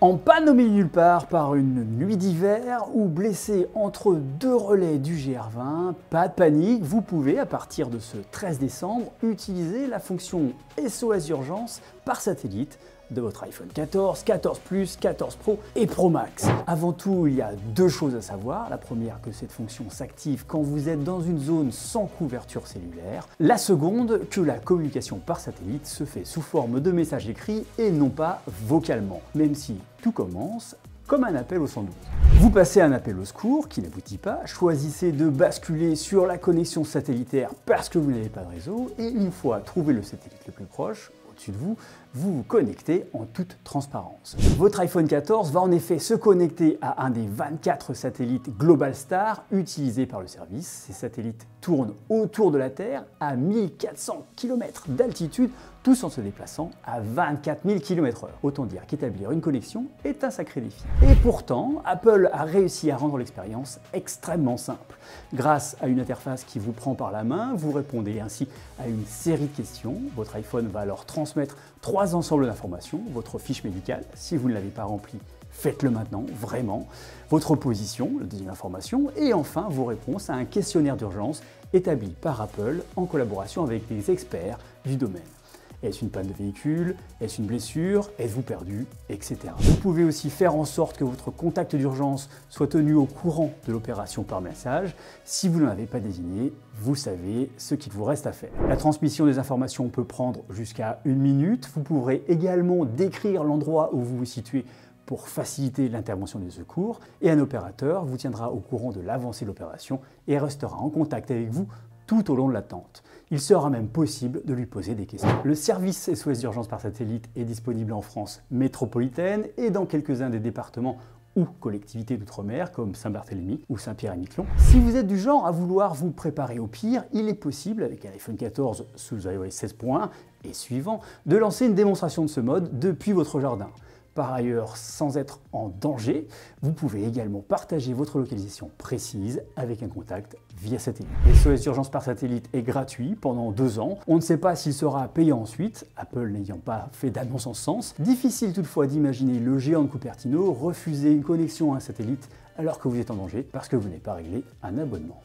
En panne au milieu de nulle part par une nuit d'hiver ou blessé entre deux relais du GR20, pas de panique, vous pouvez à partir de ce 13 décembre utiliser la fonction SOS Urgence par satellite de votre iPhone 14, 14 Plus, 14 Pro et Pro Max. Avant tout, il y a deux choses à savoir. La première, que cette fonction s'active quand vous êtes dans une zone sans couverture cellulaire. La seconde, que la communication par satellite se fait sous forme de messages écrits et non pas vocalement, même si tout commence comme un appel au 112. Vous passez un appel au secours qui n'aboutit pas, choisissez de basculer sur la connexion satellitaire parce que vous n'avez pas de réseau et une fois trouvé le satellite le plus proche, au-dessus de vous, vous vous connectez en toute transparence. Votre iPhone 14 va en effet se connecter à un des 24 satellites Globalstar utilisés par le service. Ces satellites tournent autour de la Terre à 1400 km d'altitude, tous en se déplaçant à 24 000 km/h. Autant dire qu'établir une connexion est un sacré défi. Et pourtant, Apple a réussi à rendre l'expérience extrêmement simple. Grâce à une interface qui vous prend par la main, vous répondez ainsi à une série de questions. Votre iPhone va alors transmettre 3 ensembles d'informations, votre fiche médicale, si vous ne l'avez pas remplie, faites-le maintenant, vraiment, votre position, la deuxième information, et enfin vos réponses à un questionnaire d'urgence établi par Apple en collaboration avec des experts du domaine. Est-ce une panne de véhicule? Est-ce une blessure? Êtes-vous perdu? Etc. Vous pouvez aussi faire en sorte que votre contact d'urgence soit tenu au courant de l'opération par message. Si vous ne l'avez pas désigné, vous savez ce qu'il vous reste à faire. La transmission des informations peut prendre jusqu'à 1 minute. Vous pourrez également décrire l'endroit où vous vous situez pour faciliter l'intervention des secours. Et un opérateur vous tiendra au courant de l'avancée de l'opération et restera en contact avec vous tout au long de l'attente. Il sera même possible de lui poser des questions. Le service SOS d'urgence par satellite est disponible en France métropolitaine et dans quelques-uns des départements ou collectivités d'outre-mer comme Saint-Barthélemy ou Saint-Pierre-et-Miquelon. Si vous êtes du genre à vouloir vous préparer au pire, il est possible avec un iPhone 14 sous iOS 16.1 et suivant de lancer une démonstration de ce mode depuis votre jardin. Par ailleurs, sans être en danger, vous pouvez également partager votre localisation précise avec un contact via satellite. SOS Urgence par satellite est gratuit pendant 2 ans. On ne sait pas s'il sera payant ensuite, Apple n'ayant pas fait d'annonce en ce sens. Difficile toutefois d'imaginer le géant de Cupertino refuser une connexion à un satellite alors que vous êtes en danger parce que vous n'avez pas réglé un abonnement.